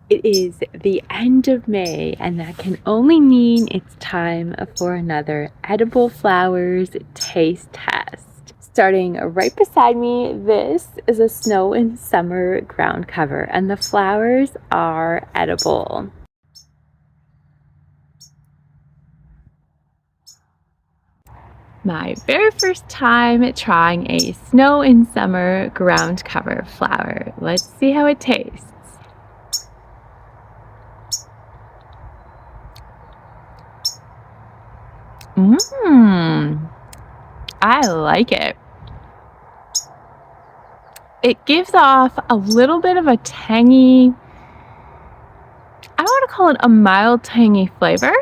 It is the end of May, and that can only mean it's time for another edible flowers taste test. Starting right beside me, this is a snow in summer ground cover, and the flowers are edible. My very first time trying a snow in summer ground cover flower. Let's see how it tastes. I like it. It gives off a little bit of a tangy, I want to call it a mild tangy flavor,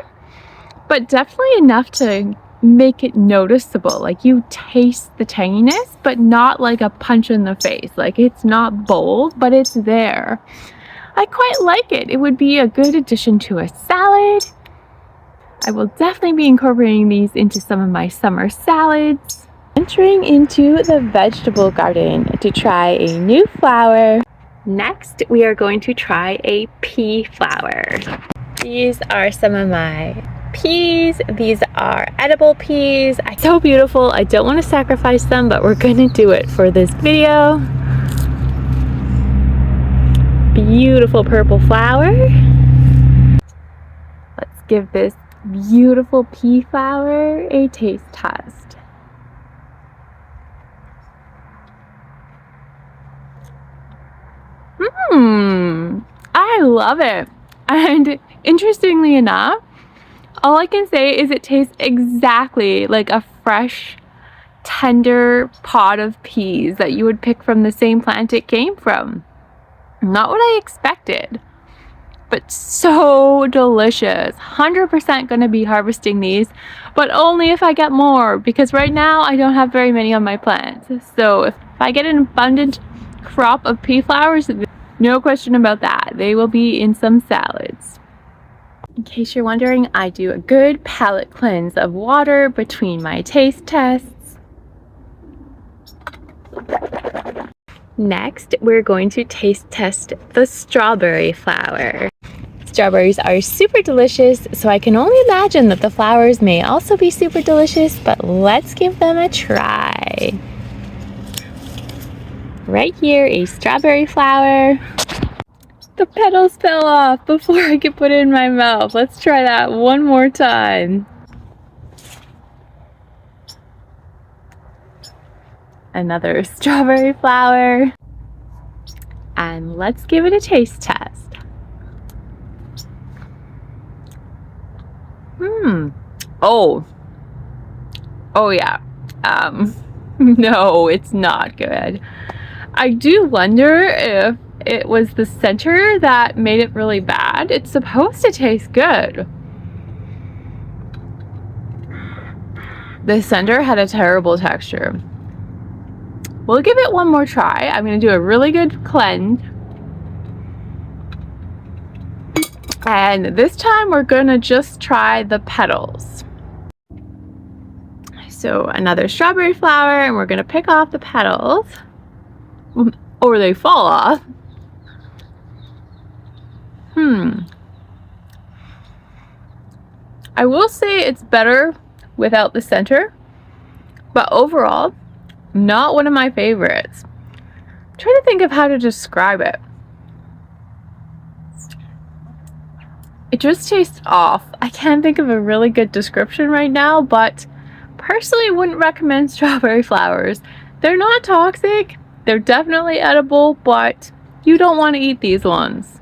but definitely enough to make it noticeable. Like you taste the tanginess, but not like a punch in the face. Like it's not bold, but it's there. I quite like it. It would be a good addition to a salad. I will definitely be incorporating these into some of my summer salads. Entering into the vegetable garden to try a new flower. Next, we are going to try a pea flower. These are some of my peas. These are edible peas. So beautiful. I don't want to sacrifice them, but we're going to do it for this video. Beautiful purple flower. Let's give this beautiful pea flower a taste test. I love it. And interestingly enough, all I can say is it tastes exactly like a fresh, tender pod of peas that you would pick from the same plant it came from. Not what I expected, but so delicious. 100% going to be harvesting these, but only if I get more, because right now I don't have very many on my plants. So if I get an abundant crop of pea flowers, no question about that, they will be in some salads. In case you're wondering, I do a good palate cleanse of water between my taste tests. Next, we're going to taste test the strawberry flower. Strawberries are super delicious, so I can only imagine that the flowers may also be super delicious, but let's give them a try. Right here, a strawberry flower. The petals fell off before I could put it in my mouth. Let's try that one more time. Another strawberry flower. And let's give it a taste test. Oh yeah. No, it's not good. I do wonder if it was the center that made it really bad. It's supposed to taste good. The center had a terrible texture. We'll give it one more try. I'm going to do a really good cleanse. And this time we're going to just try the petals. So another strawberry flower, and we're going to pick off the petals. Or they fall off. I will say it's better without the center, but overall, not one of my favorites. I'm trying to think of how to describe it. It just tastes off. I can't think of a really good description right now, but personally wouldn't recommend strawberry flowers. They're not toxic. They're definitely edible, but you don't want to eat these ones.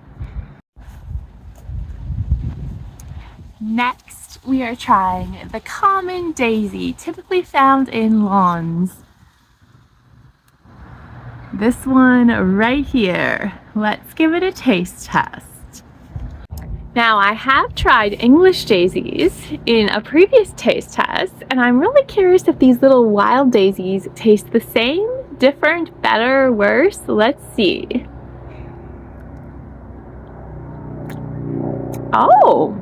Next, we are trying the common daisy, typically found in lawns. This one right here. Let's give it a taste test. Now, I have tried English daisies in a previous taste test, and I'm really curious if these little wild daisies taste the same, different, better, worse. Let's see. Oh,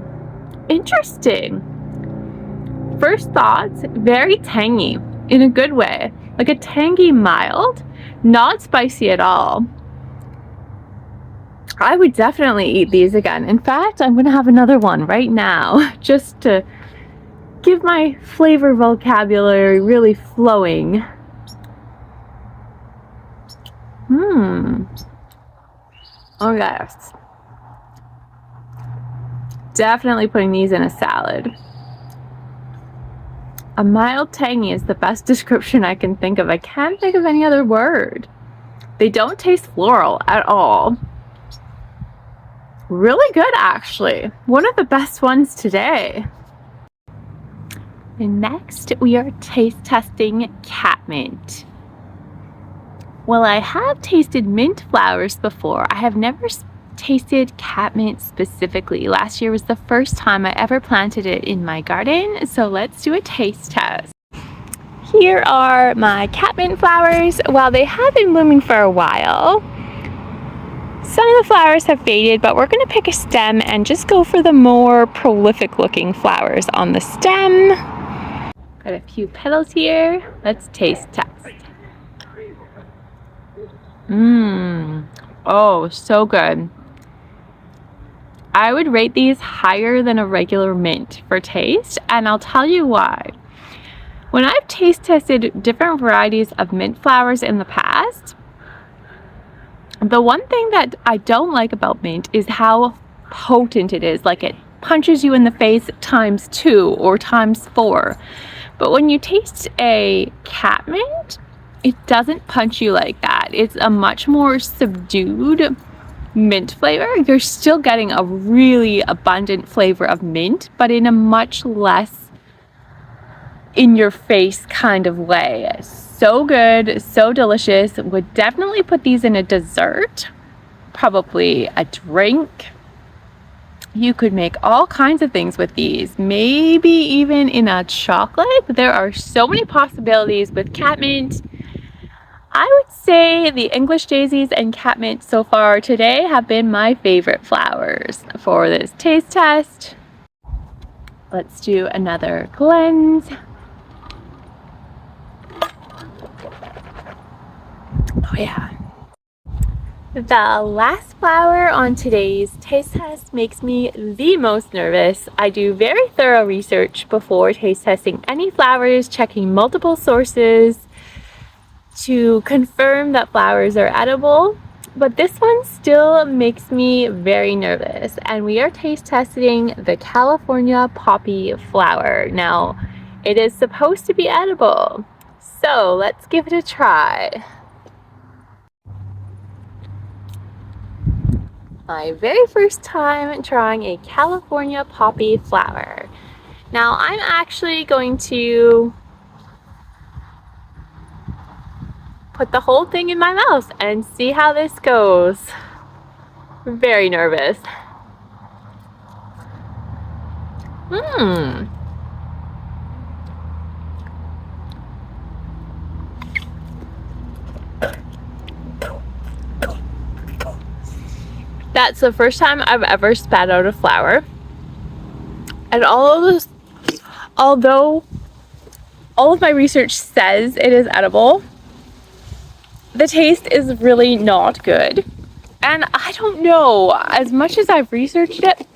interesting. First thoughts, very tangy in a good way, like a tangy mild, not spicy at all. I would definitely eat these again. In fact, I'm going to have another one right now just to give my flavor vocabulary really flowing. Oh yes. Definitely putting these in a salad. A mild tangy is the best description I can think of. I can't think of any other word. They don't taste floral at all. Really good, actually. One of the best ones today. And next, we are taste testing catmint. Well, I have tasted mint flowers before. I have never tasted catmint specifically. Last year was the first time I ever planted it in my garden, so let's do a taste test. Here are my catmint flowers. While they have been blooming for a while, some of the flowers have faded, but we're going to pick a stem and just go for the more prolific looking flowers on the stem. Got a few petals here. Let's taste test. Oh, so good. I would rate these higher than a regular mint for taste, and I'll tell you why. When I've taste tested different varieties of mint flowers in the past, the one thing that I don't like about mint is how potent it is. Like, it punches you in the face times 2 or times 4. But when you taste a catmint, it doesn't punch you like that. It's a much more subdued mint flavor. You're still getting a really abundant flavor of mint, but in a much less in your face kind of way. So good, so delicious. Would definitely put these in a dessert, probably a drink. You could make all kinds of things with these, maybe even in a chocolate. There are so many possibilities with catmint. I would say the English daisies and catmint so far today have been my favorite flowers for this taste test. Let's do another cleanse. Oh yeah. The last flower on today's taste test makes me the most nervous. I do very thorough research before taste testing any flowers, checking multiple sources to confirm that flowers are edible, but this one still makes me very nervous. And we are taste testing the California poppy flower. Now, it is supposed to be edible, so let's give it a try. My very first time trying a California poppy flower. Now, I'm actually going to put the whole thing in my mouth and see how this goes. I'm very nervous. That's the first time I've ever spat out a flower. And although all of my research says it is edible, the taste is really not good. And I don't know, as much as I've researched it,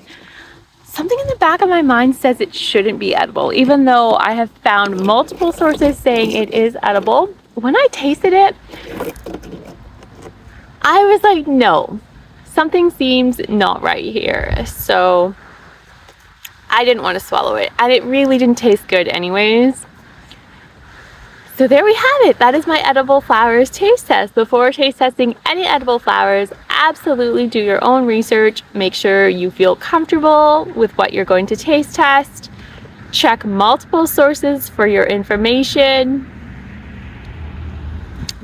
something in the back of my mind says it shouldn't be edible, even though I have found multiple sources saying it is edible. When I tasted it, I was like, no, something seems not right here. So I didn't want to swallow it, and it really didn't taste good anyways. So there we have it. That is my edible flowers taste test. Before taste testing any edible flowers, absolutely do your own research. Make sure you feel comfortable with what you're going to taste test. Check multiple sources for your information.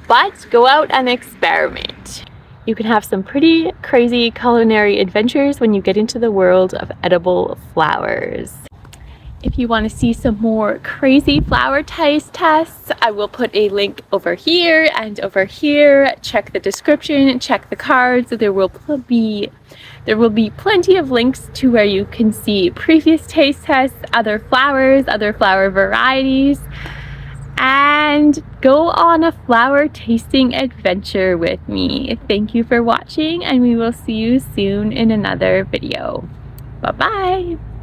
But go out and experiment. You can have some pretty crazy culinary adventures when you get into the world of edible flowers. If you want to see some more crazy flower taste tests, I will put a link over here and over here. Check the description, check the cards. There will be plenty of links to where you can see previous taste tests, other flowers, other flower varieties. and go on a flower tasting adventure with me. Thank you for watching, and we will see you soon in another video. Bye-bye.